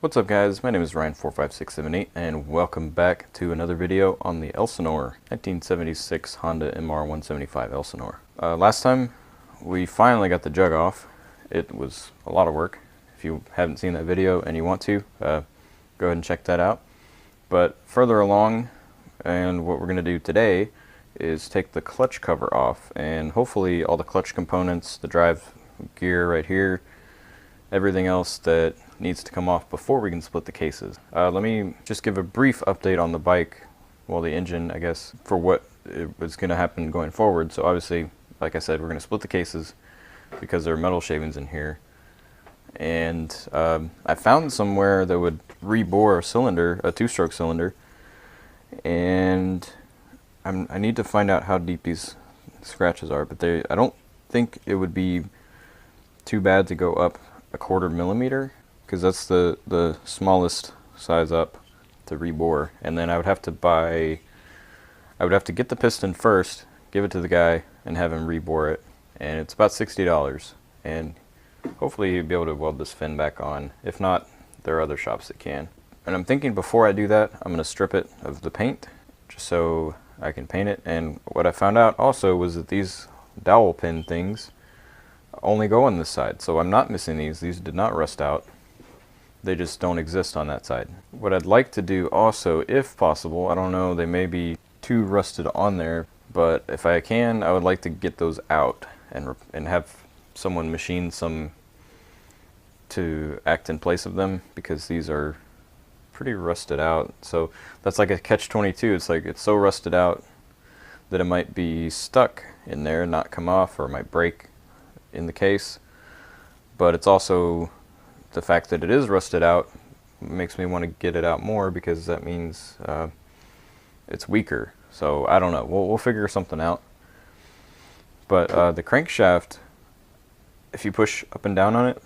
What's up guys, my name is Ryan45678 and welcome back to another video on the Elsinore, 1976 Honda MR175 Elsinore. Last time we finally got the jug off. It was a lot of work. If you haven't seen that video and you want to, go ahead and check that out. But further along, and what we're going to do today is take the clutch cover off, and hopefully all the clutch components, the drive gear right here, everything else that needs to come off before we can split the cases. Let me just give a brief update on the bike, well, the engine, I guess, for what was going to happen going forward. So obviously, like I said, we're going to split the cases because there are metal shavings in here. And I found somewhere that would rebore a cylinder, a two-stroke cylinder, and I need to find out how deep these scratches are, but I don't think it would be too bad to go up a 1/4 millimeter, because that's the smallest size up to rebore. And then I would have to get the piston first, give it to the guy, and have him rebore it. And it's about $60, and hopefully he'd be able to weld this fin back on. If not, there are other shops that can. And I'm thinking before I do that, I'm going to strip it of the paint just so I can paint it. And what I found out also was that these dowel pin things only go on this side, so I'm not missing these. These did not rust out. They just don't exist on that side. What I'd like to do also, if possible, I don't know, they may be too rusted on there, but if I can, I would like to get those out and have someone machine some to act in place of them, because these are pretty rusted out. So that's like a catch-22. It's like it's so rusted out that it might be stuck in there and not come off, or it might break in the case. But it's also the fact that it is rusted out makes me want to get it out more, because that means it's weaker. So I don't know, we'll figure something out. But the crankshaft, if you push up and down on it,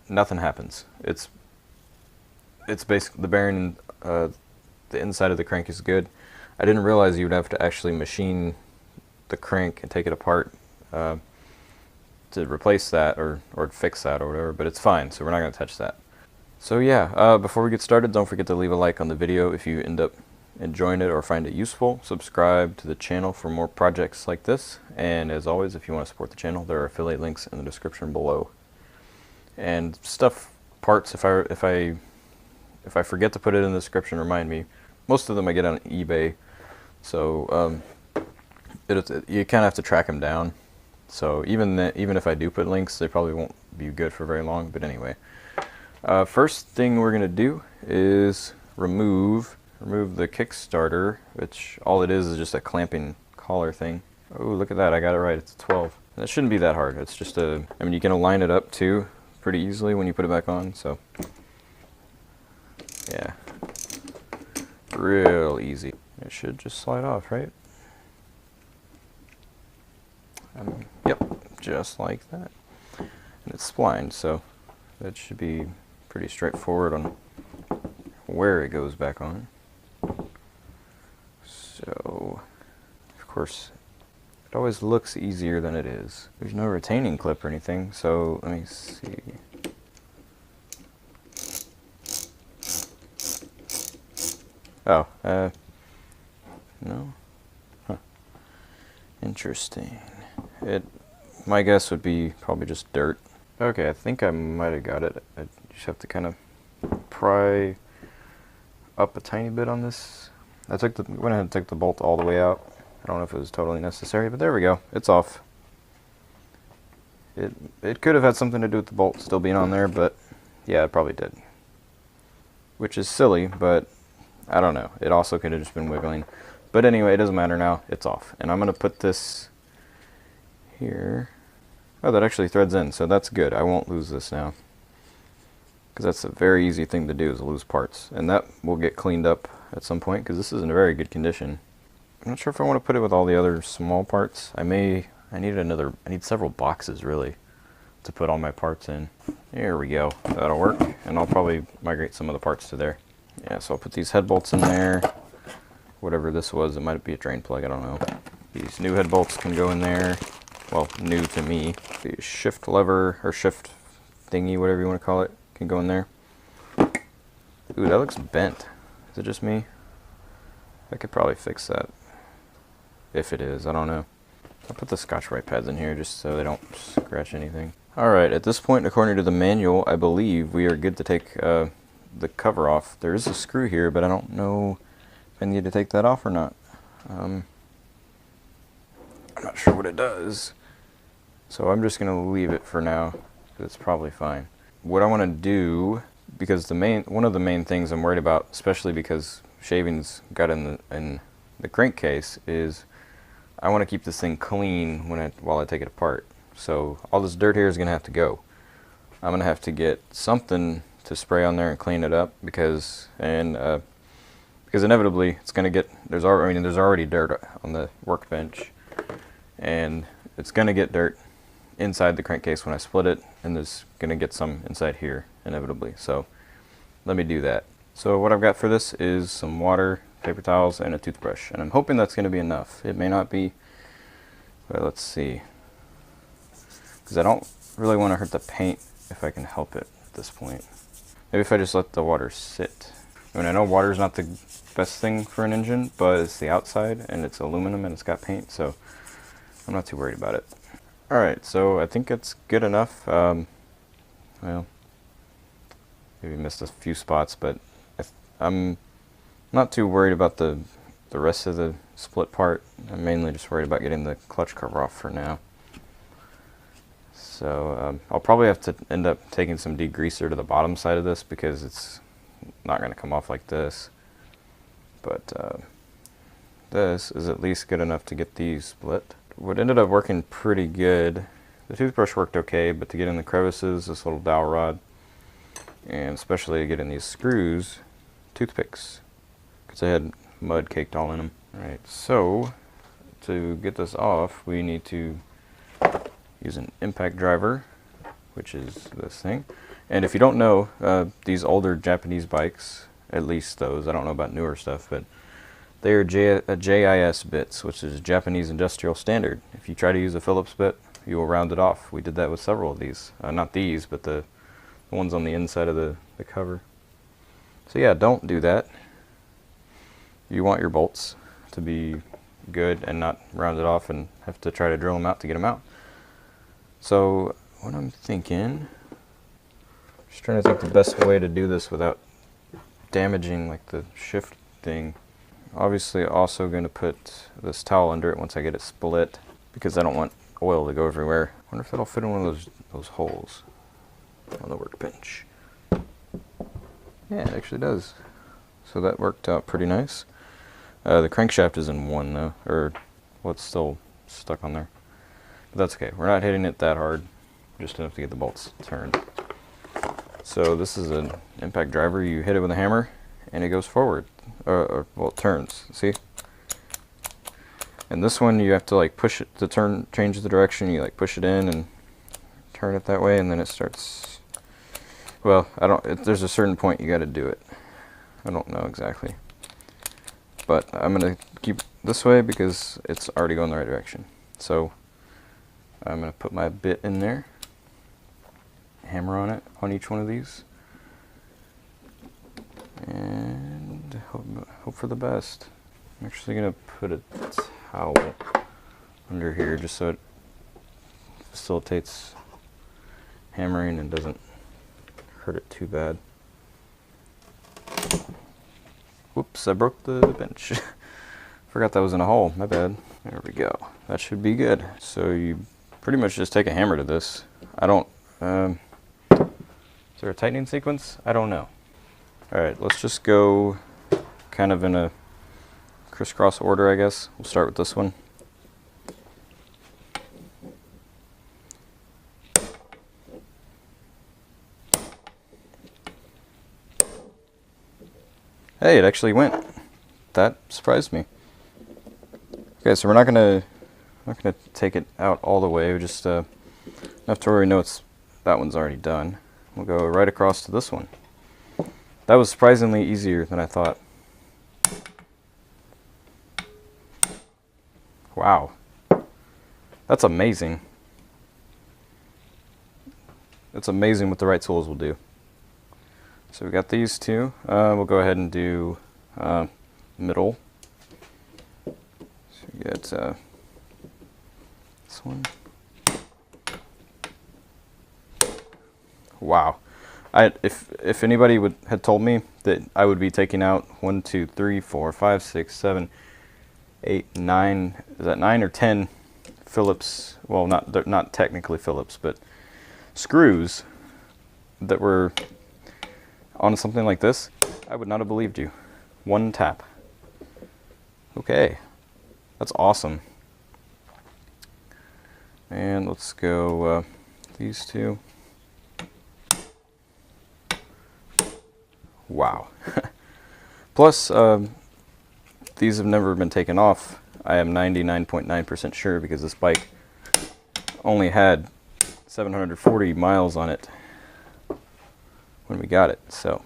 nothing happens. It's basically the bearing, the inside of the crank is good. I didn't realize you would have to actually machine the crank and take it apart to replace that or fix that or whatever, but it's fine, so we're not going to touch that. So yeah, before we get started, don't forget to leave a like on the video if you end up enjoying it or find it useful. Subscribe to the channel for more projects like this, and as always, if you want to support the channel, there are affiliate links in the description below. And parts, if I forget to put it in the description, remind me. Most of them I get on eBay, so you kind of have to track them down. So even if I do put links, they probably won't be good for very long. But anyway, first thing we're gonna do is remove the Kickstarter, which all it is just a clamping collar thing. Oh, look at that! I got it right. It's a 12. That shouldn't be that hard. It's just I mean, you can align it up too pretty easily when you put it back on. So yeah, real easy. It should just slide off, right? Yep, just like that. And it's splined, so that should be pretty straightforward on where it goes back on. So, of course, it always looks easier than it is. There's no retaining clip or anything, so let me see. Oh, no? Huh. Interesting. My guess would be probably just dirt. Okay, I think I might have got it. I just have to kind of pry up a tiny bit on this. Went ahead and took the bolt all the way out. I don't know if it was totally necessary, but there we go. It's off. It could have had something to do with the bolt still being on there, but yeah, it probably did. Which is silly, but I don't know. It also could have just been wiggling. But anyway, it doesn't matter now. It's off. And I'm going to put this here. Oh, that actually threads in, so that's good. I won't lose this now, because that's a very easy thing to do, is lose parts, and that will get cleaned up at some point, because this is in a very good condition. I'm not sure if I want to put it with all the other small parts. I need several boxes really to put all my parts in. There we go. That'll work, and I'll probably migrate some of the parts to there. Yeah, so I'll put these head bolts in there. Whatever this was, it might be a drain plug, I don't know. These new head bolts can go in there. Well, new to me. The shift lever, or shift thingy, whatever you want to call it, can go in there. Ooh, that looks bent. Is it just me? I could probably fix that. If it is, I don't know. I'll put the Scotch-Brite pads in here just so they don't scratch anything. Alright, at this point, according to the manual, I believe we are good to take the cover off. There is a screw here, but I don't know if I need to take that off or not. I'm not sure what it does. So I'm just going to leave it for now. It's probably fine. What I want to do, because one of the main things I'm worried about, especially because shavings got in the crankcase, is I want to keep this thing clean while I take it apart. So all this dirt here is going to have to go. I'm going to have to get something to spray on there and clean it up because inevitably it's going to get there's already dirt on the workbench, and it's going to get dirt inside the crankcase when I split it, and there's going to get some inside here inevitably. So let me do that. So what I've got for this is some water, paper towels, and a toothbrush, and I'm hoping that's going to be enough. It may not be, but let's see, because I don't really want to hurt the paint if I can help it at this point. Maybe if I just let the water sit. I mean, I know water is not the best thing for an engine, but it's the outside and it's aluminum and it's got paint, so I'm not too worried about it. Alright, so I think it's good enough. Well, maybe missed a few spots, but I'm not too worried about the rest of the split part. I'm mainly just worried about getting the clutch cover off for now. So I'll probably have to end up taking some degreaser to the bottom side of this because it's not going to come off like this. But this is at least good enough to get these split. What ended up working pretty good, the toothbrush worked okay, but to get in the crevices, this little dowel rod, and especially to get in these screws, toothpicks, because they had mud caked all in them. Alright, so to get this off, we need to use an impact driver, which is this thing. And if you don't know, these older Japanese bikes, at least those, I don't know about newer stuff, but they are JIS bits, which is Japanese Industrial Standard. If you try to use a Phillips bit, you will round it off. We did that with several of these. Not these, but the ones on the inside of the cover. So yeah, don't do that. You want your bolts to be good and not rounded off and have to try to drill them out to get them out. So what I'm thinking, just trying to think the best way to do this without damaging like the shift thing. Obviously also going to put this towel under it once I get it split because I don't want oil to go everywhere. I wonder if it'll fit in one of those holes on the workbench. Yeah, it actually does. So that worked out pretty nice. The crankshaft is in one though, or it's still stuck on there. But that's okay. We're not hitting it that hard, just enough to get the bolts turned. So this is an impact driver. You hit it with a hammer and it goes forward. Well, it turns, see? And this one you have to like push it to change the direction. You like push it in and turn it that way, and then it starts. Well, there's a certain point you got to do it. I don't know exactly, but I'm gonna keep this way because it's already going the right direction. So I'm gonna put my bit in there, hammer on it on each one of these, and hope for the best. I'm actually gonna put a towel under here just so it facilitates hammering and doesn't hurt it too bad. Whoops, I broke the bench. Forgot that was in a hole, my bad. There we go. That should be good. So you pretty much just take a hammer to this. I don't, is there a tightening sequence? I don't know. Alright, let's just go kind of in a crisscross order, I guess. We'll start with this one. Hey, it actually went. That surprised me. Okay, so we're not gonna take it out all the way. We just enough to where we know that one's already done. We'll go right across to this one. That was surprisingly easier than I thought. Wow, that's amazing. It's amazing what the right tools will do. So we got these two. We'll go ahead and do middle. So we get this one. Wow. If anybody had told me that I would be taking out 1, 2, 3, 4, 5, 6, 7, 8, 9, is that 9 or 10 Phillips, well, they're not technically Phillips, but screws that were on something like this, I would not have believed you. One tap. Okay, that's awesome. And let's go these two. Wow. Plus, these have never been taken off. I am 99.9% sure because this bike only had 740 miles on it when we got it, so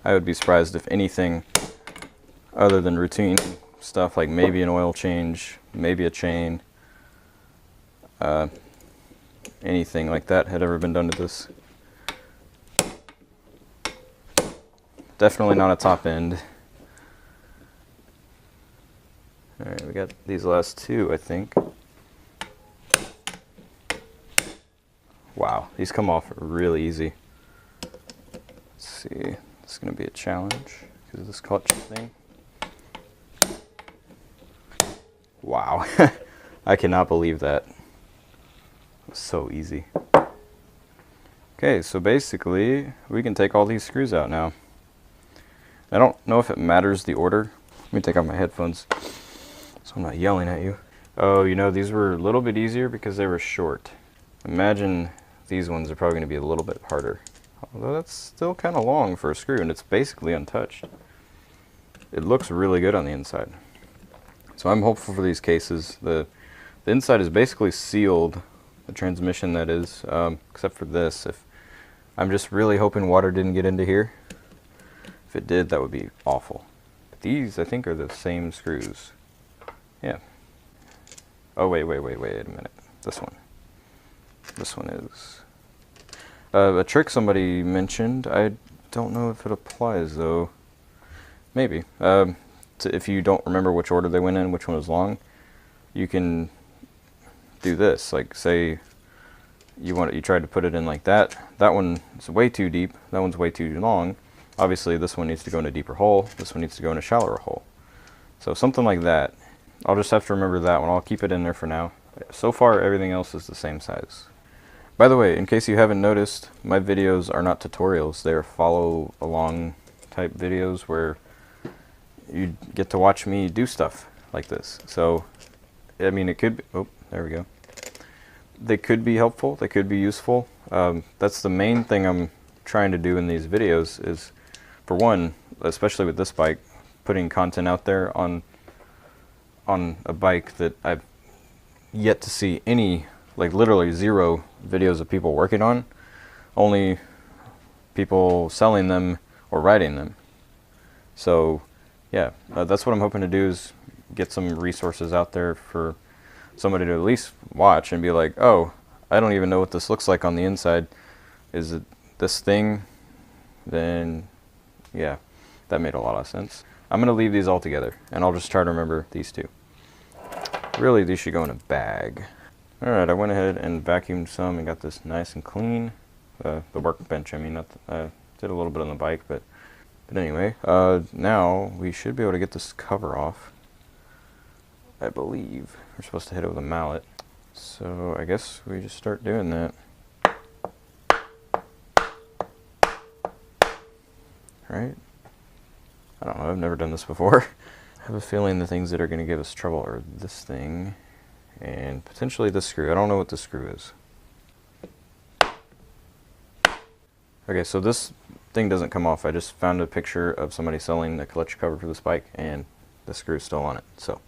I would be surprised if anything other than routine stuff like maybe an oil change, maybe a chain, anything like that had ever been done to this. Definitely not a top end. Alright, we got these last two, I think. Wow, these come off really easy. Let's see, this is going to be a challenge because of this clutch thing. Wow, I cannot believe that. It was so easy. Okay, so basically we can take all these screws out now. I don't know if it matters the order. Let me take out my headphones so I'm not yelling at you. Oh, you know, these were a little bit easier because they were short. Imagine these ones are probably going to be a little bit harder. Although that's still kind of long for a screw and it's basically untouched. It looks really good on the inside. So I'm hopeful for these cases. The inside is basically sealed, the transmission that is, except for this. I'm just really hoping water didn't get into here. If it did, that would be awful. But these, I think, are the same screws. Yeah. Oh, wait a minute. This one. This one is. A trick somebody mentioned, I don't know if it applies, though. Maybe. If you don't remember which order they went in, which one was long, you can do this. Like, say you tried to put it in like that. That one is way too deep. That one's way too long. Obviously, this one needs to go in a deeper hole. This one needs to go in a shallower hole. So something like that. I'll just have to remember that one. I'll keep it in there for now. So far, everything else is the same size. By the way, in case you haven't noticed, my videos are not tutorials. They're follow-along type videos where you get to watch me do stuff like this. So, I mean, it could be... Oh, there we go. They could be helpful. They could be useful. That's the main thing I'm trying to do in these videos is, for one, especially with this bike, putting content out there on a bike that I've yet to see any, like literally zero videos of people working on, only people selling them or riding them. So yeah, that's what I'm hoping to do, is get some resources out there for somebody to at least watch and be like, oh, I don't even know what this looks like on the inside. Is it this thing? Then yeah, that made a lot of sense. I'm going to leave these all together, and I'll just try to remember these two. Really, these should go in a bag. Alright, I went ahead and vacuumed some and got this nice and clean. The workbench, I mean, I did a little bit on the bike, but anyway. Now, we should be able to get this cover off. I believe. We're supposed to hit it with a mallet. So, I guess we just start doing that. Right? I don't know, I've never done this before. I have a feeling the things that are going to give us trouble are this thing and potentially this screw. I don't know what this screw is. Okay, so this thing doesn't come off. I just found a picture of somebody selling the clutch cover for this bike, and the screw's still on it, so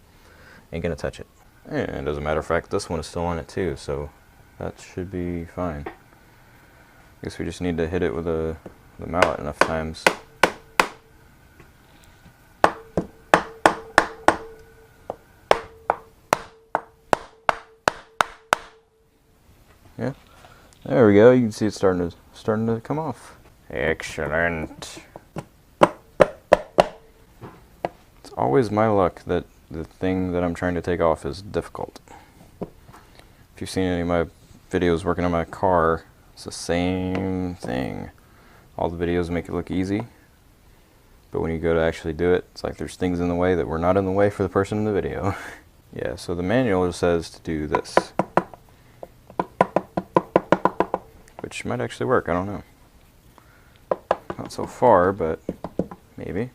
ain't gonna touch it. And as a matter of fact, this one is still on it too, so that should be fine. I guess we just need to hit it with the mallet enough times. Yeah, there we go. You can see it's starting to starting to come off. Excellent. It's always my luck that the thing that I'm trying to take off is difficult. If you've seen any of my videos working on my car, it's the same thing. All the videos make it look easy, but when you go to actually do it, it's like there's things in the way that were not in the way for the person in the video. Yeah, so the manual says to do this, which might actually work, I don't know. Not so far, but maybe.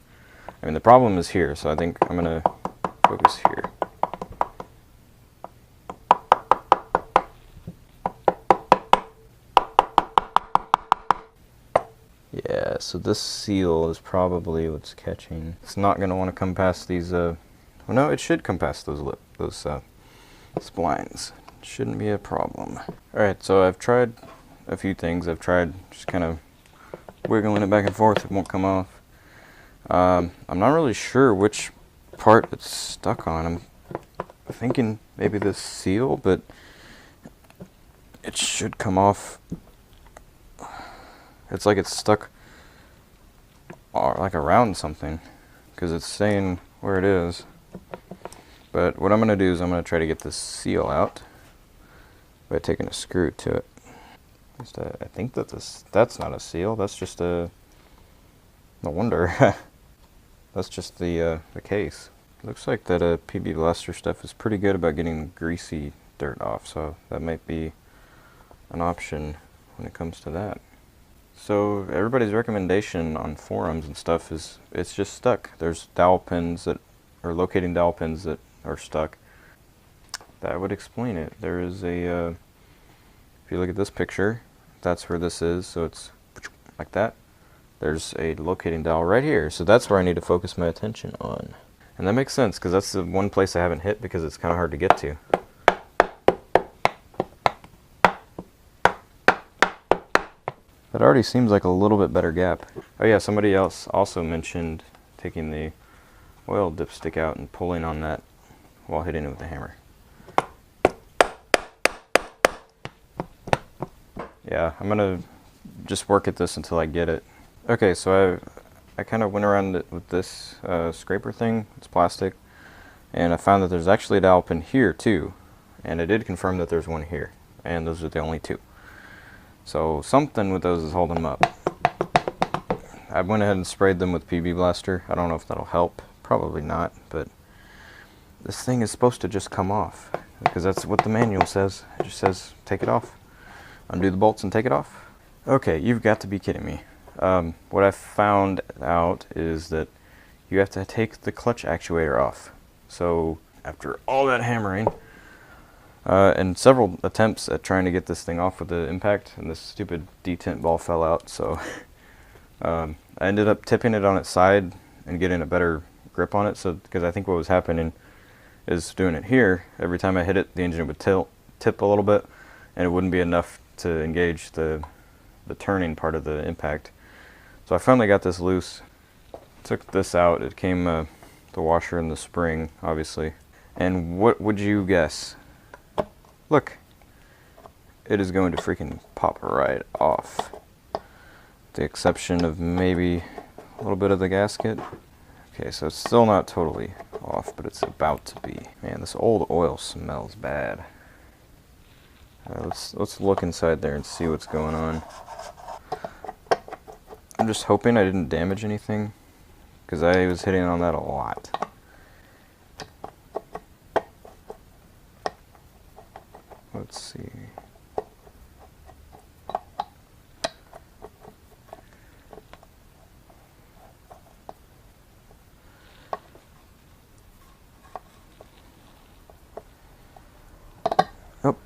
I mean, the problem is here, so I think I'm going to focus here. Yeah, so this seal is probably what's catching. It's not going to want to come past these, well, no, it should come past those splines. Shouldn't be a problem. Alright, so I've tried a few things. I've tried just kind of wiggling it back and forth. It won't come off. I'm not really sure which part it's stuck on. I'm thinking maybe this seal, but it should come off. It's like it's stuck like around something because it's staying where it is. But what I'm going to do is I'm going to try to get this seal out by taking a screw to it. I think that that's not a seal. That's just no wonder. That's just the case. Looks like that PB Blaster stuff is pretty good about getting greasy dirt off, so that might be an option when it comes to that. So everybody's recommendation on forums and stuff is it's just stuck. There's dowel pins that are locating dowel pins that are stuck. That would explain it. There is a if you look at this picture, that's where this is, so it's like that. There's a locating dowel right here, so that's where I need to focus my attention on. And that makes sense, because that's the one place I haven't hit because it's kind of hard to get to. That already seems like a little bit better gap. Oh yeah, somebody else also mentioned taking the oil dipstick out and pulling on that while hitting it with the hammer. Yeah, I'm gonna just work at this until I get it. Okay, so I kind of went around it with this scraper thing. It's plastic, and I found that there's actually a dowel pin here too, and I did confirm that there's one here, and those are the only two. So something with those is holding them up. I went ahead and sprayed them with PB Blaster. I don't know if that'll help. Probably not, but this thing is supposed to just come off because that's what the manual says. It just says take it off. Undo the bolts and take it off. Okay, you've got to be kidding me. What I found out is that you have to take the clutch actuator off. So after all that hammering and several attempts at trying to get this thing off with the impact, and this stupid detent ball fell out, so I ended up tipping it on its side and getting a better grip on it. So because I think what was happening is doing it here, every time I hit it, the engine would tip a little bit, and it wouldn't be enough to engage the turning part of the impact. So I finally got this loose, took this out. It came the washer and the spring, obviously. And what would you guess? Look, it is going to freaking pop right off. The exception of maybe a little bit of the gasket. Okay, so it's still not totally off, but it's about to be. Man, this old oil smells bad. Let's look inside there and see what's going on. I'm just hoping I didn't damage anything, because I was hitting on that a lot. Let's see. Oh,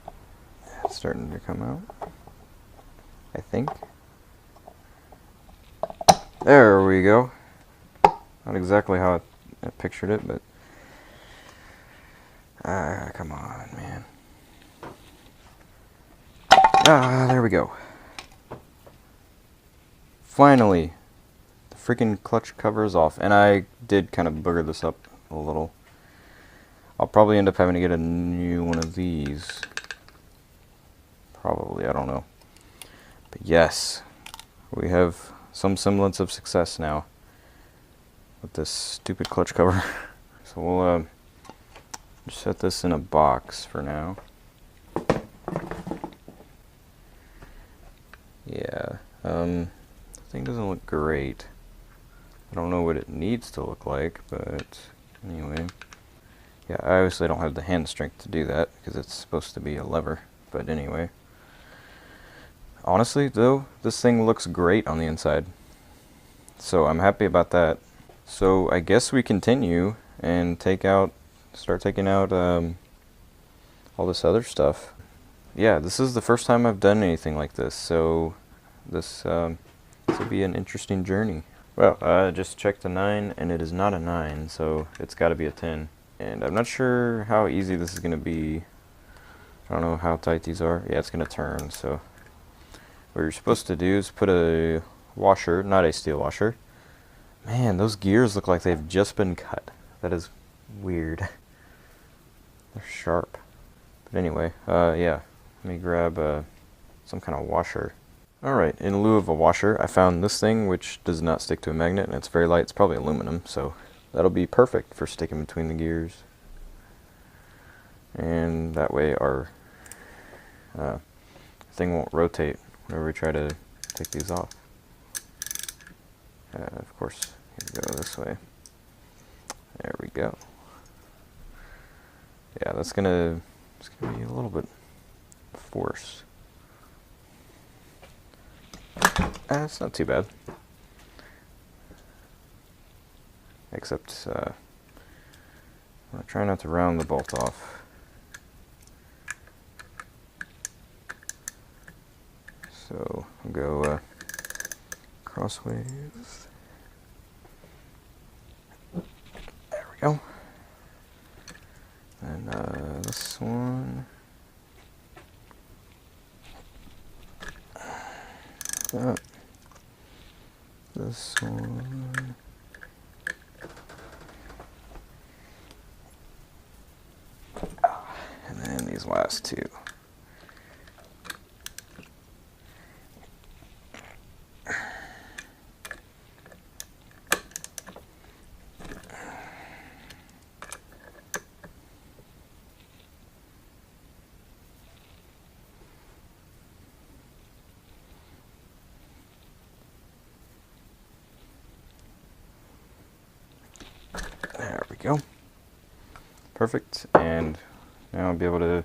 it's starting to come out, I think. There we go. Not exactly how I pictured it, but come on, man. There we go. Finally, the freaking clutch cover is off, and I did kind of booger this up a little. I'll probably end up having to get a new one of these. Probably, I don't know. But yes, we have some semblance of success now with this stupid clutch cover. So we'll just set this in a box for now. Yeah, the thing doesn't look great. I don't know what it needs to look like, but anyway. Yeah, I obviously don't have the hand strength to do that because it's supposed to be a lever, but anyway. Honestly, though, this thing looks great on the inside, so I'm happy about that. So I guess we continue and start taking out all this other stuff. Yeah, this is the first time I've done anything like this, so this will be an interesting journey. Well, I just checked the 9, and it is not a 9, so it's got to be a 10. And I'm not sure how easy this is going to be. I don't know how tight these are. Yeah, it's going to turn, so what you're supposed to do is put a washer, not a steel washer. Man, those gears look like they've just been cut. That is weird. They're sharp. But anyway, yeah, let me grab some kind of washer. Alright, in lieu of a washer, I found this thing which does not stick to a magnet, and it's very light. It's probably aluminum, so that'll be perfect for sticking between the gears. And that way our thing won't rotate whenever we try to take these off. Of course, here we go this way. There we go. Yeah, it's gonna be a little bit forced. It's not too bad. Except, I'm gonna try not to round the bolt off. So, I'll go crossways. There we go. And this one. This one. And then these last two. There we go. Perfect. And now I'll be able to,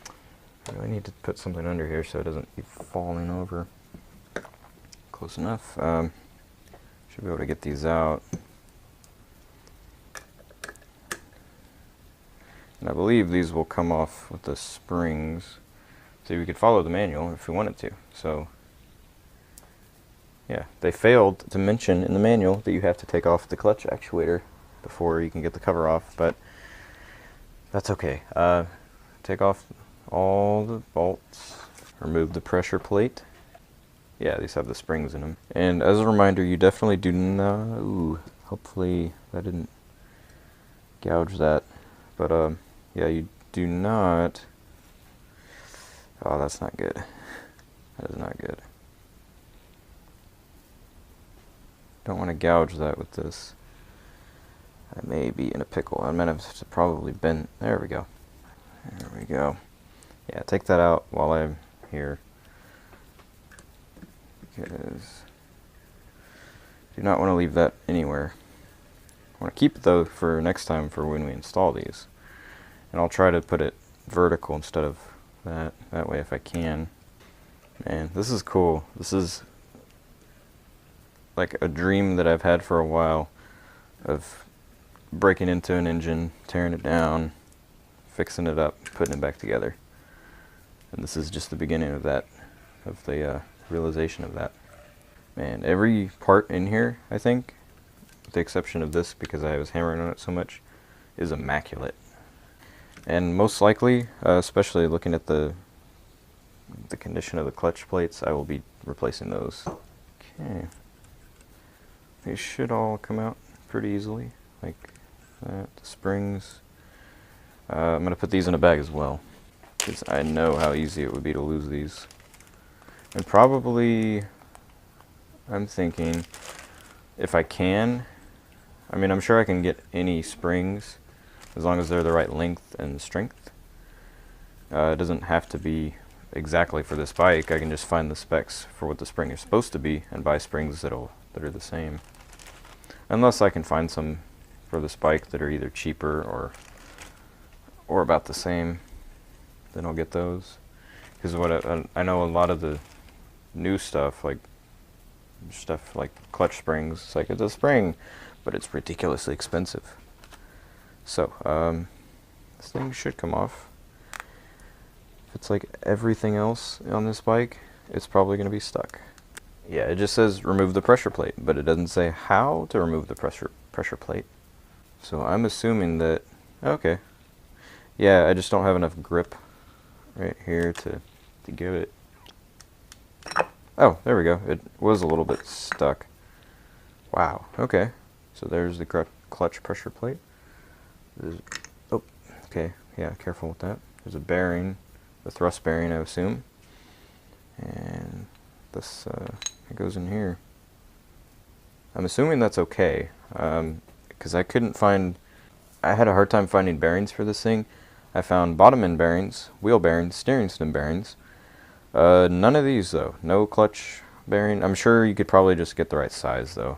I really need to put something under here so it doesn't keep falling over. Close enough. Should be able to get these out. And I believe these will come off with the springs. So we could follow the manual if we wanted to. So yeah, they failed to mention in the manual that you have to take off the clutch actuator before you can get the cover off, but that's okay. Take off all the bolts, remove the pressure plate. Yeah, these have the springs in them. And as a reminder, you definitely do not, ooh, hopefully that didn't gouge that, but yeah, you do not, oh, that's not good. That is not good. Don't want to gouge that with this. I may be in a pickle. I might have to probably bend. There we go. There we go. Yeah, take that out while I'm here. Because I do not want to leave that anywhere. I want to keep it though for next time for when we install these. And I'll try to put it vertical instead of that. That way if I can. Man, this is cool. This is like a dream that I've had for a while of breaking into an engine, tearing it down, fixing it up, putting it back together. And this is just the beginning of that, of the realization of that. Man, every part in here, I think, with the exception of this because I was hammering on it so much, is immaculate. And most likely, especially looking at the condition of the clutch plates, I will be replacing those. Okay. These should all come out pretty easily, like that. The springs. I'm going to put these in a bag as well, because I know how easy it would be to lose these. And probably I'm thinking if I can, I mean, I'm sure I can get any springs as long as they're the right length and strength. It doesn't have to be exactly for this bike. I can just find the specs for what the spring is supposed to be and buy springs that are the same. Unless I can find some for this bike that are either cheaper or about the same, then I'll get those. Because what I know a lot of the new stuff like clutch springs, it's like it's a spring, but it's ridiculously expensive. So this thing should come off. If it's like everything else on this bike, it's probably going to be stuck. Yeah, it just says remove the pressure plate, but it doesn't say how to remove the pressure plate. So I'm assuming that, okay, yeah, I just don't have enough grip right here to give it. Oh, there we go. It was a little bit stuck. Wow, okay. So there's the clutch pressure plate. Oh, okay, yeah, careful with that. There's a bearing, the thrust bearing, I assume. And this it goes in here. I'm assuming that's okay, because I couldn't find, I had a hard time finding bearings for this thing. I found bottom end bearings, wheel bearings, steering stem bearings. None of these though. No clutch bearing. I'm sure you could probably just get the right size though.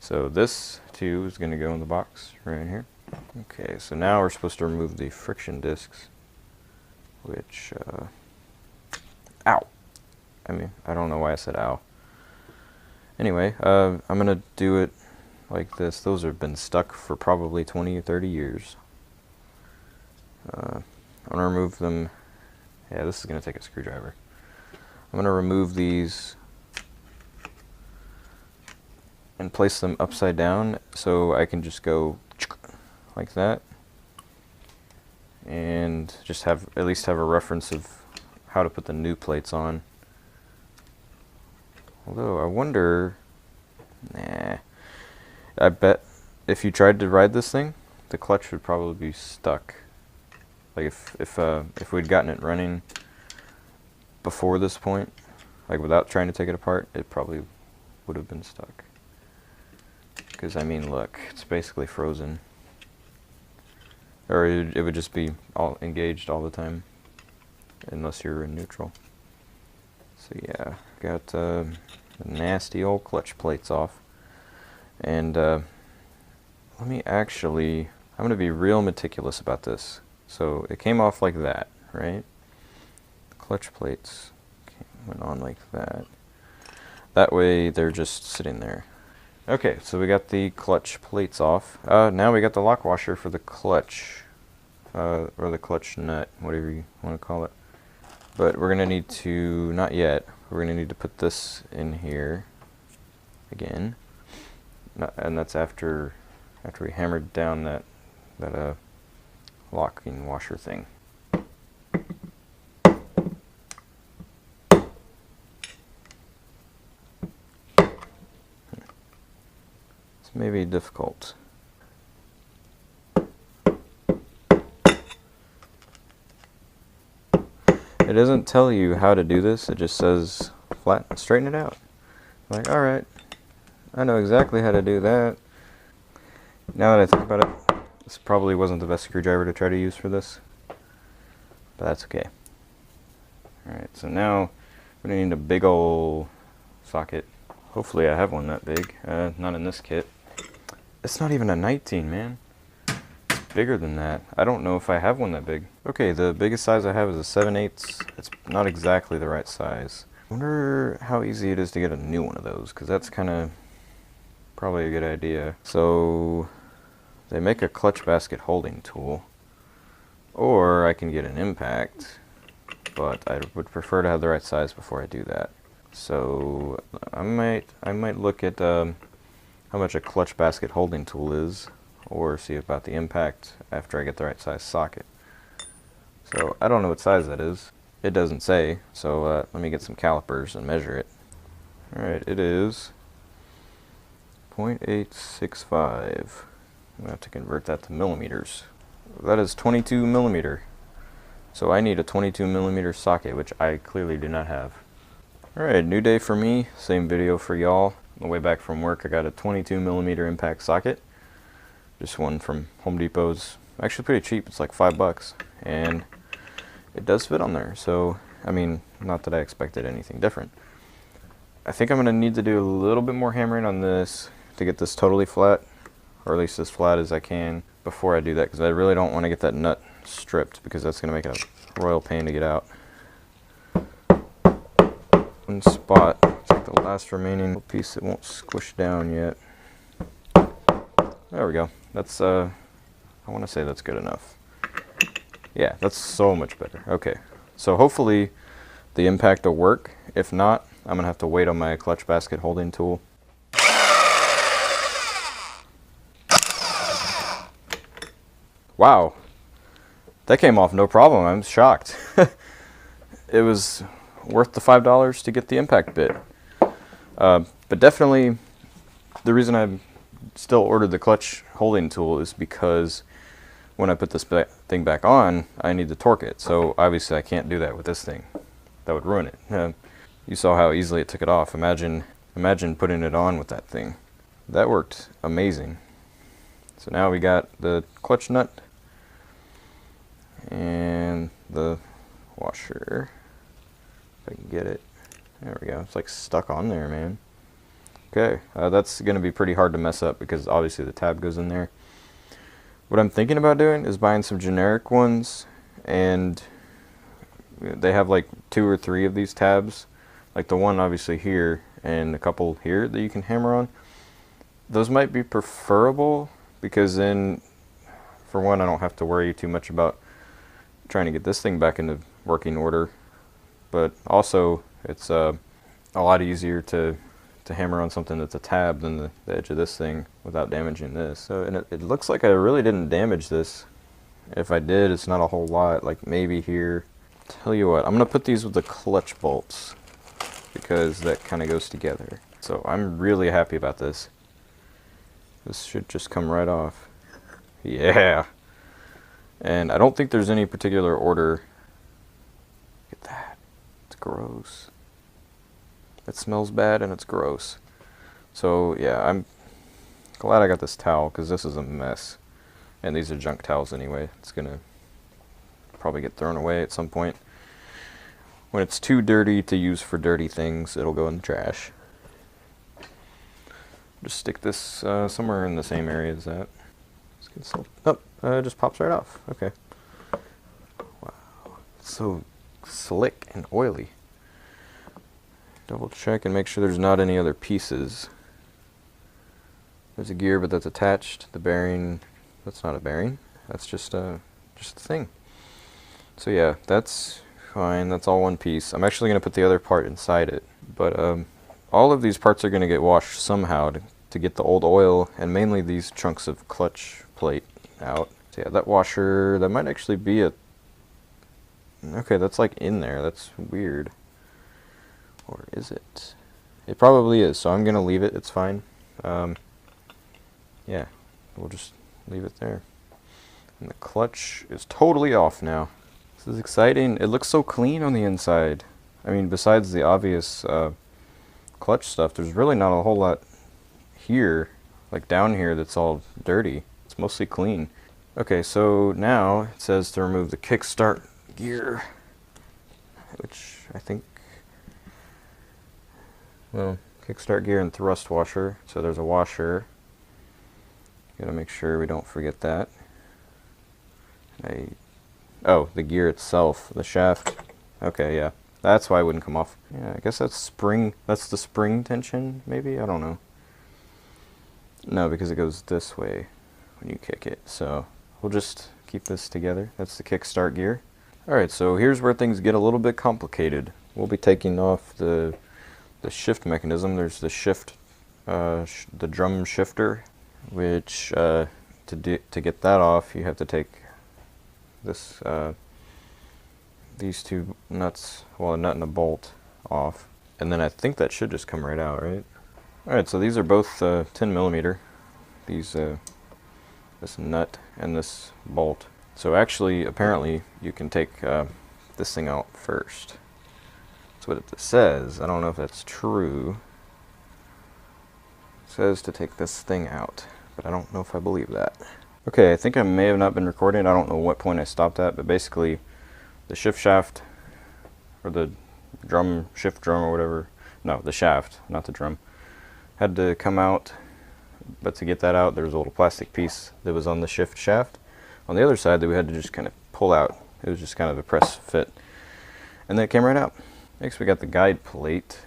So this too is going to go in the box right here. Okay, so now we're supposed to remove the friction discs, which, ow! I mean, I don't know why I said ow. Anyway, I'm going to do it like this. Those have been stuck for probably 20 or 30 years. I'm going to remove them. Yeah, this is going to take a screwdriver. I'm going to remove these and place them upside down so I can just go like that and just have at least have a reference of how to put the new plates on. Although I wonder, nah, I bet if you tried to ride this thing, the clutch would probably be stuck. Like if we'd gotten it running before this point, like without trying to take it apart, it probably would have been stuck. Because I mean, look, it's basically frozen. Or it would just be all engaged all the time, unless you're in neutral. So yeah, got the nasty old clutch plates off. And let me actually, I'm going to be real meticulous about this. So it came off like that, right? The clutch plates went on like that. That way they're just sitting there. Okay, so we got the clutch plates off. Now we got the lock washer for the clutch, or the clutch nut, whatever you want to call it. But we're going to need to, not yet, we're going to need to put this in here again. And that's after we hammered down that locking washer thing. It's maybe difficult. It doesn't tell you how to do this, it just says straighten it out. I'm like, alright, I know exactly how to do that. Now that I think about it, this probably wasn't the best screwdriver to try to use for this, but that's okay. Alright, so now we're going to need a big ol' socket. Hopefully I have one that big, not in this kit. It's not even a 19, man. It's bigger than that. I don't know if I have one that big. Okay, the biggest size I have is a 7/8. It's not exactly the right size. I wonder how easy it is to get a new one of those, because that's kind of probably a good idea. So they make a clutch basket holding tool, or I can get an impact, but I would prefer to have the right size before I do that. So I might look at how much a clutch basket holding tool is, or see about the impact after I get the right size socket. So I don't know what size that is. It doesn't say, so let me get some calipers and measure it. Alright, it is 0.865. I'm going to have to convert that to millimeters. That is 22 millimeter. So I need a 22 millimeter socket, which I clearly do not have. Alright, new day for me, same video for y'all. On the way back from work I got a 22mm impact socket. Just one from Home Depot's. Actually pretty cheap, it's like $5. And it does fit on there, so I mean, not that I expected anything different. I think I'm going to need to do a little bit more hammering on this to get this totally flat, or at least as flat as I can before I do that, because I really don't want to get that nut stripped, because that's going to make it a royal pain to get out. One spot, it's like the last remaining piece that won't squish down yet. There we go. That's I want to say that's good enough. Yeah, that's so much better. Okay, so hopefully the impact will work. If not, I'm gonna have to wait on my clutch basket holding tool. Wow, that came off no problem. I'm shocked. It was worth the $5 to get the impact bit. But definitely the reason I still ordered the clutch holding tool is because when I put this thing back on, I need to torque it. So obviously I can't do that with this thing. That would ruin it. You saw how easily it took it off. Imagine putting it on with that thing. That worked amazing. So now we got the clutch nut and the washer. If I can get it. There we go. It's like stuck on there, man. Okay, that's going to be pretty hard to mess up because obviously the tab goes in there. What I'm thinking about doing is buying some generic ones, and they have like 2 or 3 of these tabs, like the one obviously here and a couple here that you can hammer on. Those might be preferable because then, for one, I don't have to worry too much about trying to get this thing back into working order. But also, it's a lot easier to hammer on something that's a tab than the edge of this thing without damaging this. So, and it looks like I really didn't damage this. If I did, it's not a whole lot, like maybe here. Tell you what, I'm going to put these with the clutch bolts because that kind of goes together. So I'm really happy about this. This should just come right off. Yeah! And I don't think there's any particular order. Look at that. It's gross. It smells bad and it's gross. So yeah, I'm glad I got this towel because this is a mess. And these are junk towels anyway. It's gonna probably get thrown away at some point. When it's too dirty to use for dirty things, it'll go in the trash. Just stick this somewhere in the same area as that. Oh, it just pops right off. Okay. Wow, it's so slick and oily. Double check and make sure there's not any other pieces. There's a gear, but that's attached. The bearing, that's not a bearing. That's just a thing. So yeah, that's fine. That's all one piece. I'm actually going to put the other part inside it. But all of these parts are going to get washed somehow to get the old oil and mainly these chunks of clutch plate out. So yeah, that washer, that might actually be a... Okay, that's like in there. That's weird. Or is it? It probably is, so I'm going to leave it. It's fine. Yeah, we'll just leave it there. And the clutch is totally off now. This is exciting. It looks so clean on the inside. I mean, besides the obvious clutch stuff, there's really not a whole lot here, like down here, that's all dirty. It's mostly clean. Okay, so now it says to remove the Kickstart gear, which I think, well, Kickstart gear and thrust washer. So there's a washer. Gotta make sure we don't forget that. Oh, the gear itself, the shaft. Okay, yeah, that's why it wouldn't come off. Yeah, I guess that's spring. That's the spring tension, maybe. I don't know. No, because it goes this way when you kick it. So we'll just keep this together. That's the Kickstart gear. All right, so here's where things get a little bit complicated. We'll be taking off the shift mechanism. There's the shift, the drum shifter, which to get that off, you have to take this these 2 nuts, well, a nut and a bolt off, and then I think that should just come right out, right? All right, so these are both 10mm. These this nut and this bolt. So actually, apparently, you can take this thing out first. That's what it says. I don't know if that's true. It says to take this thing out, but I don't know if I believe that. Okay, I think I may have not been recording. I don't know what point I stopped at, but basically the shift shaft, or the shift drum or whatever, no, the shaft, not the drum, had to come out. But to get that out, there was a little plastic piece that was on the shift shaft on the other side that we had to just kind of pull out. It was just kind of a press fit, and then it came right out. Next we got the guide plate,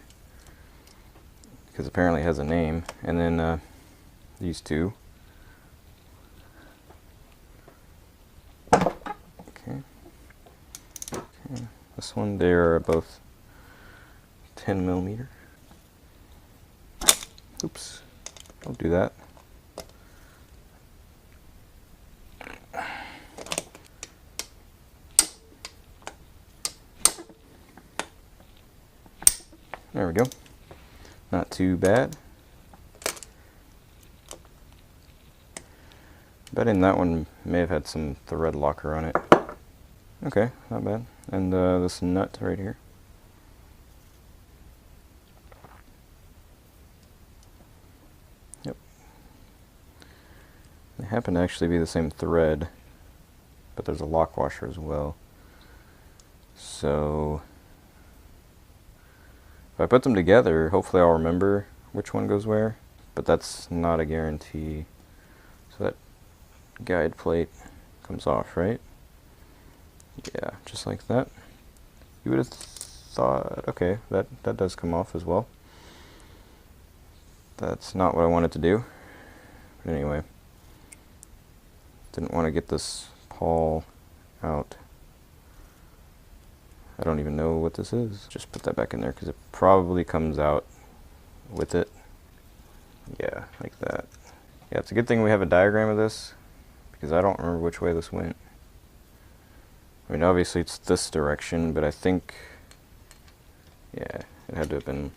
because apparently it has a name, and then these two. Okay. This one, they are both 10 millimeter. Oops, don't do that. There we go. Not too bad. Betting that one may have had some thread locker on it. Okay, not bad. And this nut right here. Yep. They happen to actually be the same thread, but there's a lock washer as well. So if I put them together, hopefully I'll remember which one goes where, but that's not a guarantee. So that guide plate comes off, right? Yeah, just like that. You would have thought, okay, that does come off as well. That's not what I wanted to do. But anyway, didn't want to get this pawl out. I don't even know what this is. Just put that back in there because it probably comes out with it. Yeah, like that. Yeah, it's a good thing we have a diagram of this, because I don't remember which way this went. I mean, obviously it's this direction, but I think, yeah, it had to have been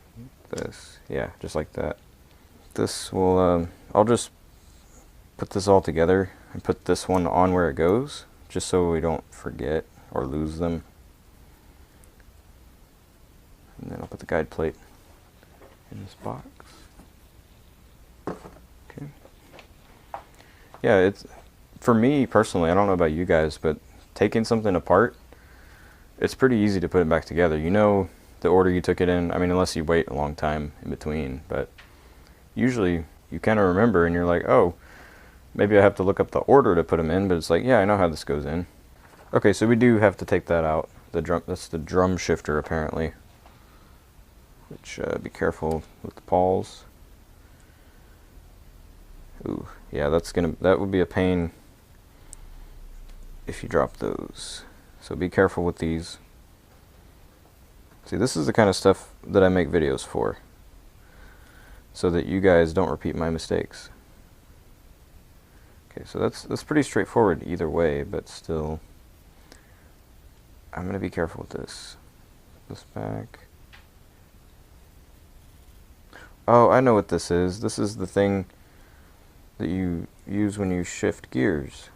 this. Yeah, just like that. This will, I'll just put this all together and put this one on where it goes, just so we don't forget or lose them. And then I'll put the guide plate in this box. Okay. Yeah, it's, for me personally, I don't know about you guys, but taking something apart, it's pretty easy to put it back together. You know the order you took it in. I mean, unless you wait a long time in between, but usually you kind of remember and you're like, oh, maybe I have to look up the order to put them in, but it's like, yeah, I know how this goes in. Okay, so we do have to take that out. The drum, that's the drum shifter apparently. Which, be careful with the pawls. Ooh, yeah, that would be a pain if you drop those. So be careful with these. See, this is the kind of stuff that I make videos for, so that you guys don't repeat my mistakes. Okay, so that's pretty straightforward either way, but still, I'm gonna be careful with this. This back. Oh, I know what this is. This is the thing that you use when you shift gears.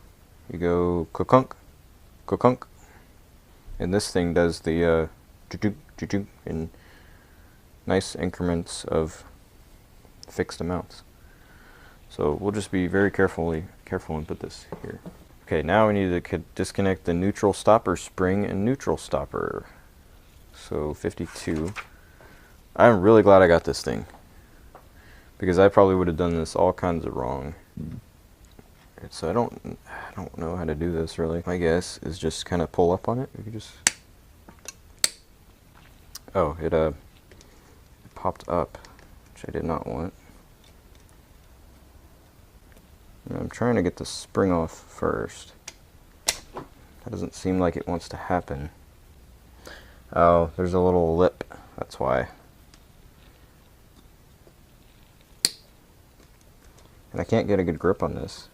You go ka-kunk, ka-kunk, and this thing does the in nice increments of fixed amounts. So we'll just be very careful and put this here. Okay, now we need to disconnect the neutral stopper spring and neutral stopper. So 52. I'm really glad I got this thing, because I probably would have done this all kinds of wrong. So I don't know how to do this really. My guess is just kind of pull up on it. We could just, oh, it popped up, which I did not want. And I'm trying to get the spring off first. That doesn't seem like it wants to happen. Oh, there's a little lip, that's why. And I can't get a good grip on this.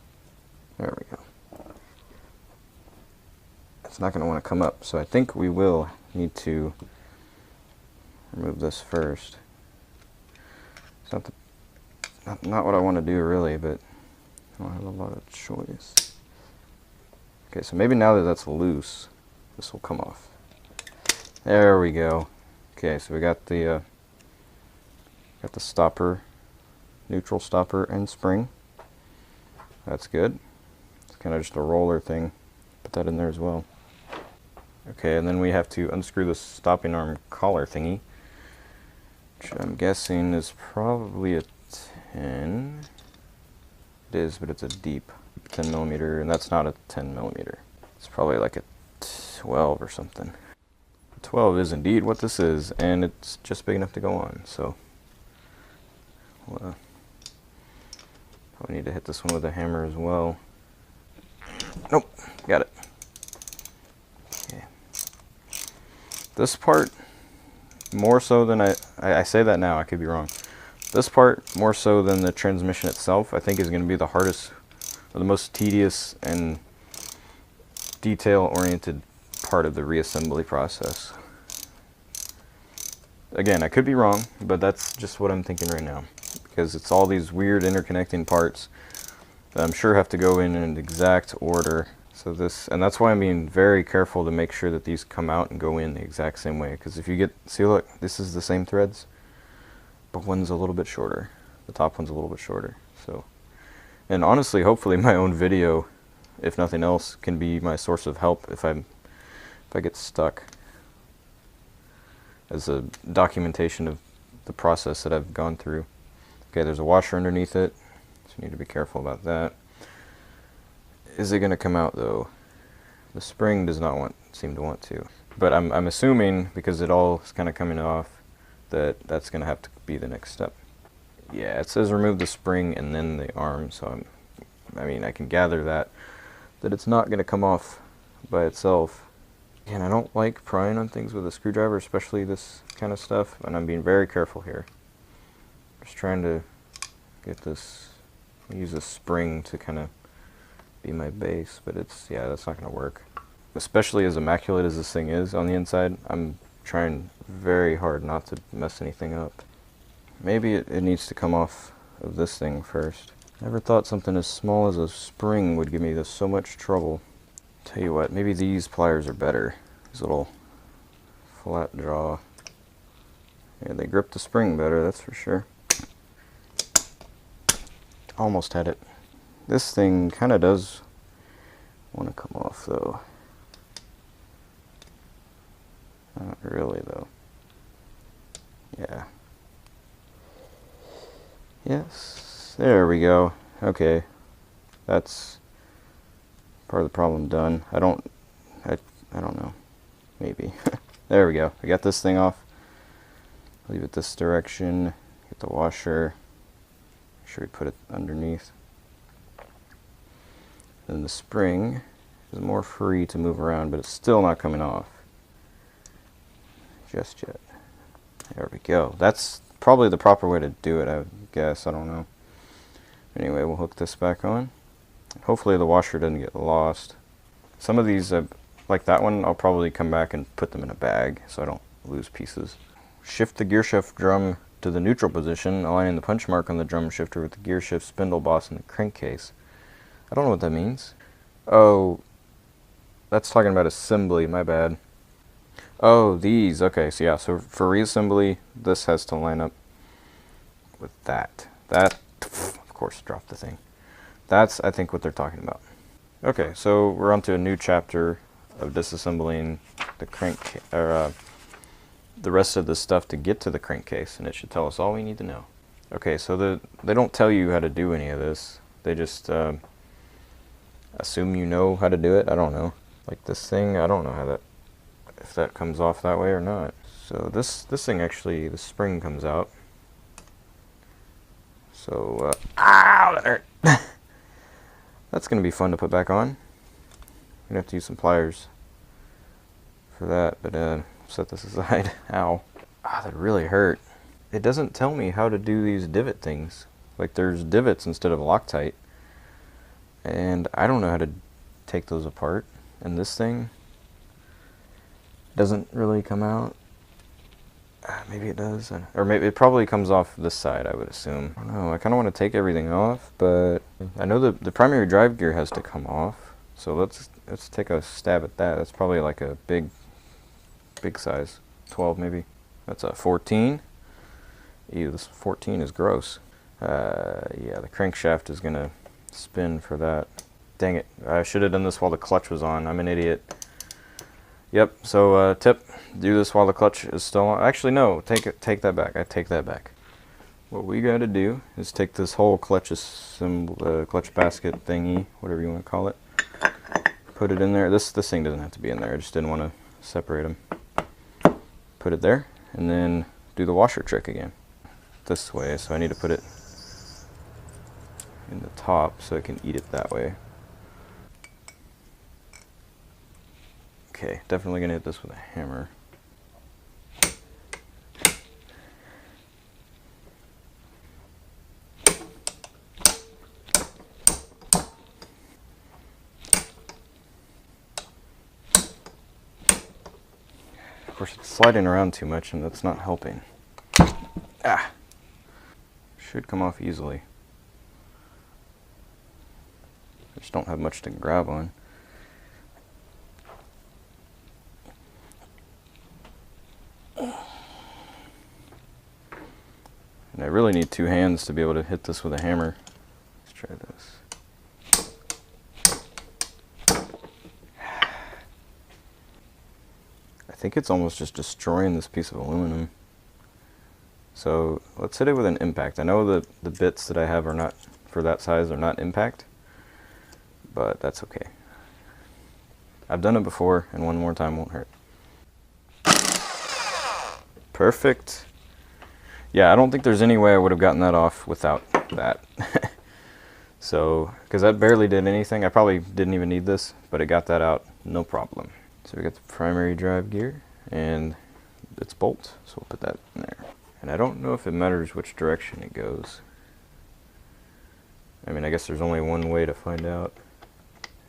There we go. It's not going to want to come up, so I think we will need to remove this first. It's not what I want to do really, but I don't have a lot of choice. Okay, so maybe now that that's loose, this will come off. There we go. Okay, so we got the stopper, neutral stopper and spring. That's good. It's kind of just a roller thing. Put that in there as well. Okay, and then we have to unscrew the stopping arm collar thingy, which I'm guessing is probably a 10. It is, but it's a deep 10 millimeter, and that's not a 10 millimeter. It's probably like a 12 or something. 12 is indeed what this is, and it's just big enough to go on, so probably need to hit this one with a hammer as well. Nope, got it. Okay. This part, more so than I say that now, I could be wrong. This part, more so than the transmission itself, I think is going to be the hardest, or the most tedious and detail-oriented part of the reassembly process. Again, I could be wrong, but that's just what I'm thinking right now, because it's all these weird interconnecting parts that I'm sure have to go in an exact order. So and that's why I'm being very careful to make sure that these come out and go in the exact same way, because if you see, look, this is the same threads, but one's a little bit shorter. The top one's a little bit shorter. So, and honestly, hopefully my own video, if nothing else, can be my source of help if I get stuck, as a documentation of the process that I've gone through. Okay, there's a washer underneath it, so you need to be careful about that. Is it going to come out though? The spring does not seem to want to, but I'm assuming, because it all is kind of coming off, that's going to have to be the next step. Yeah, it says remove the spring and then the arm, so I mean I can gather that it's not going to come off by itself. And I don't like prying on things with a screwdriver, especially this kind of stuff, and I'm being very careful here. Just trying to get this, use a spring to kind of be my base, but yeah, that's not going to work. Especially as immaculate as this thing is on the inside, I'm trying very hard not to mess anything up. Maybe it needs to come off of this thing first. Never thought something as small as a spring would give me so much trouble. Tell you what, maybe these pliers are better. These little flat jaw. Yeah, they grip the spring better, that's for sure. Almost had it. This thing kind of does want to come off though. Not really though. Yeah. Yes, there we go. Okay, that's part of the problem done. I don't know. Maybe. There we go. We got this thing off. Leave it this direction. Get the washer. Make sure we put it underneath. Then the spring is more free to move around, but it's still not coming off just yet. There we go. That's probably the proper way to do it, I guess. I don't know. Anyway, we'll hook this back on. Hopefully the washer doesn't get lost. Some of these, like that one, I'll probably come back and put them in a bag so I don't lose pieces. Shift the gear shift drum to the neutral position, aligning the punch mark on the drum shifter with the gear shift spindle boss in the crankcase. I don't know what that means. Oh, that's talking about assembly, my bad. Oh, these, okay, so yeah, so for reassembly, this has to line up with that. That, of course, dropped the thing. That's, I think, what they're talking about. Okay, so we're on to a new chapter of disassembling the the rest of the stuff to get to the crankcase, and it should tell us all we need to know. Okay, so they don't tell you how to do any of this. They just assume you know how to do it. I don't know. Like this thing, I don't know if that comes off that way or not. So this thing actually, the spring comes out. So, ow, that hurt. That's going to be fun to put back on. I'm going to have to use some pliers for that, but set this aside. Ow. Ah, that really hurt. It doesn't tell me how to do these divot things. Like there's divots instead of Loctite. And I don't know how to take those apart. And this thing doesn't really come out. Maybe it does. Or maybe it probably comes off this side, I would assume. I don't know. I kind of want to take everything off, but I know the primary drive gear has to come off. So let's take a stab at that. That's probably like a big size. 12 maybe. That's a 14. Ew, this 14 is gross. Yeah, the crankshaft is gonna spin for that. Dang it, I should have done this while the clutch was on. I'm an idiot. Yep, so tip, do this while the clutch is still on. Actually, no, take that back. I take that back. What we gotta do is take this whole clutch clutch basket thingy, whatever you want to call it, put it in there. This thing doesn't have to be in there. I just didn't want to separate them. Put it there, and then do the washer trick again. This way, so I need to put it in the top so I can eat it that way. Okay, definitely gonna hit this with a hammer. Of course, it's sliding around too much and that's not helping. Ah! Should come off easily. I just don't have much to grab on. And I really need two hands to be able to hit this with a hammer. Let's try this. I think it's almost just destroying this piece of aluminum. So let's hit it with an impact. I know the bits that I have are not, for that size, are not impact, but that's okay. I've done it before, and one more time won't hurt. Perfect. Yeah, I don't think there's any way I would have gotten that off without that. So, because that barely did anything. I probably didn't even need this, but it got that out, no problem. So we got the primary drive gear and its bolt, so we'll put that in there. And I don't know if it matters which direction it goes. I mean, I guess there's only one way to find out.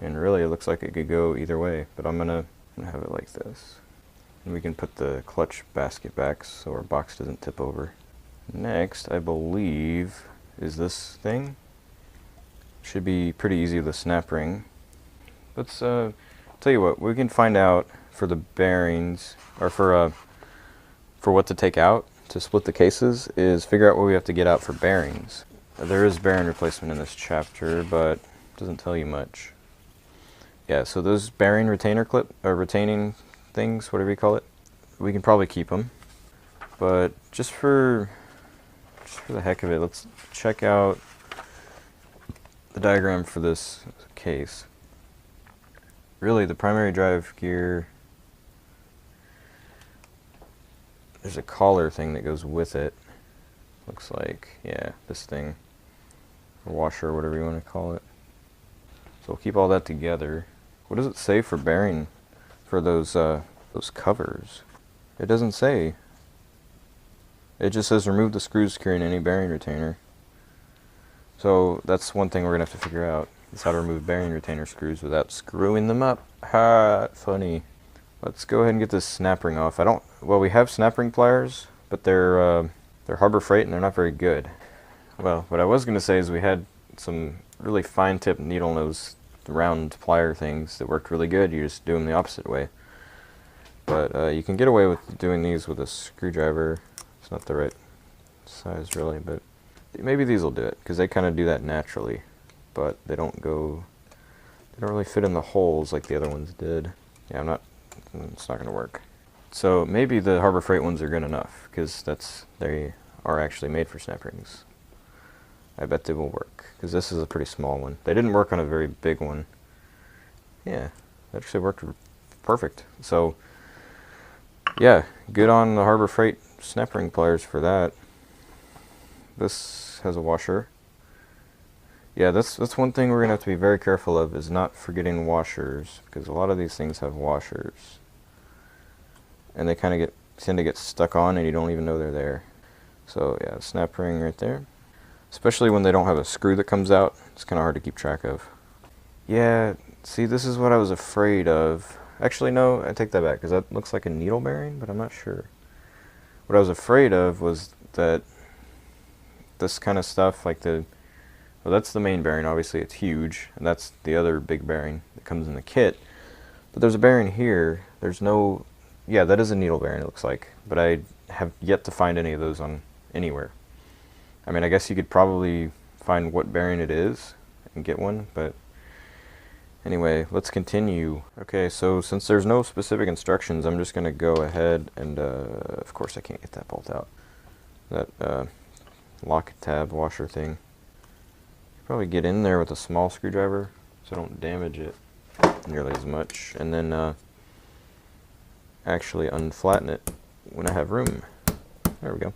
And really, it looks like it could go either way, but I'm gonna have it like this. And we can put the clutch basket back so our box doesn't tip over. Next, I believe, is this thing. Should be pretty easy with a snap ring. Let's tell you what, we can find out for the bearings, or for what to take out to split the cases, is figure out what we have to get out for bearings. There is bearing replacement in this chapter, but it doesn't tell you much. Yeah, so those bearing retainer retaining things, whatever you call it, we can probably keep them. But just for the heck of it, let's check out the diagram for this case. Really, the primary drive gear, there's a collar thing that goes with it. Looks like, yeah, this thing, or washer, whatever you want to call it. So we'll keep all that together. What does it say for bearing for those covers? It doesn't say. It just says remove the screws securing any bearing retainer. So that's one thing we're gonna have to figure out, is how to remove bearing retainer screws without screwing them up. Ha, funny. Let's go ahead and get this snap ring off. Well, we have snap ring pliers, but they're Harbor Freight and they're not very good. Well, what I was gonna say is we had some really fine tip needle nose round plier things that worked really good. You just do them the opposite way. But you can get away with doing these with a screwdriver. It's not the right size really, but maybe these will do it, because they kind of do that naturally. But they don't really fit in the holes like the other ones did. Yeah, it's not going to work. So maybe the Harbor Freight ones are good enough, because they are actually made for snap rings. I bet they will work, because this is a pretty small one. They didn't work on a very big one. Yeah, that actually worked perfect. So yeah, good on the Harbor Freight snap ring pliers for that. This has a washer. Yeah, that's one thing we're gonna have to be very careful of, is not forgetting washers, because a lot of these things have washers, and they kind of tend to get stuck on, and you don't even know they're there. So yeah, snap ring right there. Especially when they don't have a screw that comes out, it's kind of hard to keep track of. Yeah, see, this is what I was afraid of. Actually, no, I take that back, because that looks like a needle bearing, but I'm not sure. What I was afraid of was that this kind of stuff, like well, that's the main bearing, obviously it's huge, and that's the other big bearing that comes in the kit. But there's a bearing here, there's no, yeah, that is a needle bearing, it looks like, but I have yet to find any of those on anywhere. I mean, I guess you could probably find what bearing it is and get one, but anyway, let's continue. Okay, so since there's no specific instructions, I'm just going to go ahead and, of course I can't get that bolt out. That lock tab washer thing. Probably get in there with a small screwdriver so I don't damage it nearly as much, and then actually unflatten it when I have room. There we go.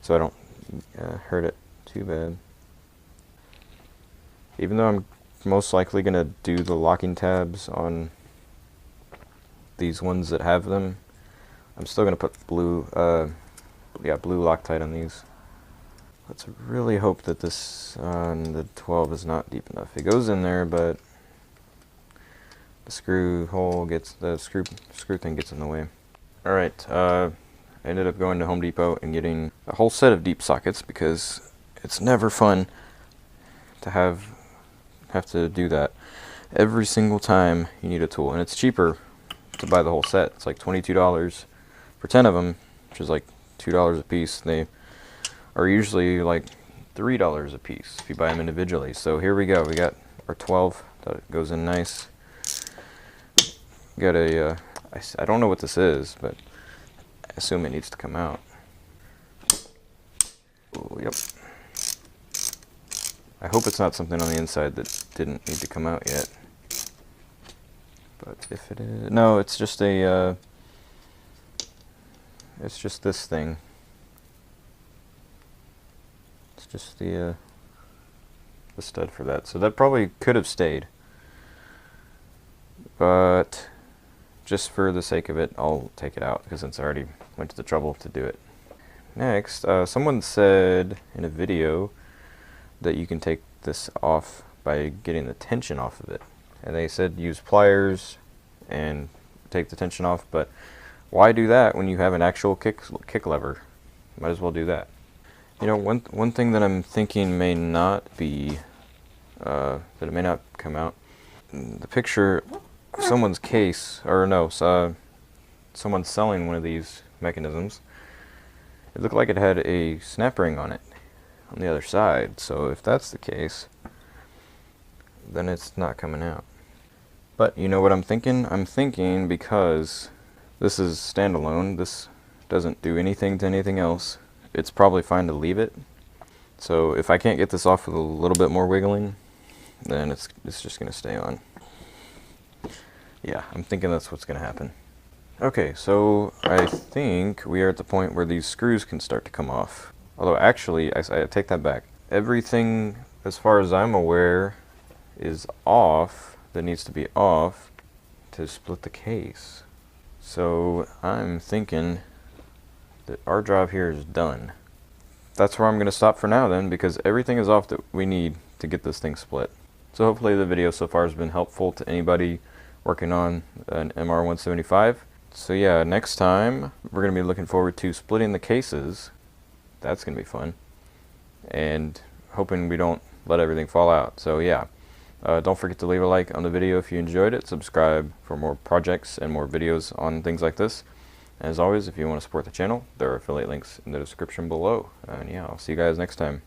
So I don't hurt it too bad. Even though I'm most likely going to do the locking tabs on these ones that have them, I'm still going to put blue Loctite on these. Let's really hope that this on the 12 is not deep enough. It goes in there, but the screw thing gets in the way. Alright, I ended up going to Home Depot and getting a whole set of deep sockets because it's never fun to have to do that every single time you need a tool, and it's cheaper to buy the whole set. It's like $22 for 10 of them, which is like $2 a piece. They are usually like $3 a piece if you buy them individually. So here we go. We got our 12 that goes in nice. Got a I don't know what this is, but I assume it needs to come out. Oh, yep. I hope it's not something on the inside that didn't need to come out yet. But if it is, no, it's just a it's just this thing. It's just the stud for that. So that probably could have stayed, but just for the sake of it, I'll take it out because since I already went to the trouble to do it. Next, someone said in a video that you can take this off by getting the tension off of it, and they said use pliers and take the tension off, but why do that when you have an actual kick lever? Might as well do that. You know, one thing that I'm thinking may not be that it may not come out. The picture, someone's case, or no, someone's selling one of these mechanisms. It looked like it had a snap ring on it on the other side, so if that's the case, then it's not coming out. But you know what I'm thinking? I'm thinking because this is standalone, this doesn't do anything to anything else, it's probably fine to leave it. So if I can't get this off with a little bit more wiggling, then it's just going to stay on. Yeah, I'm thinking that's what's going to happen. Okay, so I think we are at the point where these screws can start to come off. Although actually, I take that back. Everything, as far as I'm aware, is off, that needs to be off to split the case. So I'm thinking that our job here is done. That's where I'm going to stop for now then, because everything is off that we need to get this thing split. So hopefully the video so far has been helpful to anybody working on an MR175. So yeah, next time we're going to be looking forward to splitting the cases. That's going to be fun. And hoping we don't let everything fall out. So yeah, don't forget to leave a like on the video if you enjoyed it. Subscribe for more projects and more videos on things like this. As always, if you want to support the channel, there are affiliate links in the description below. And yeah, I'll see you guys next time.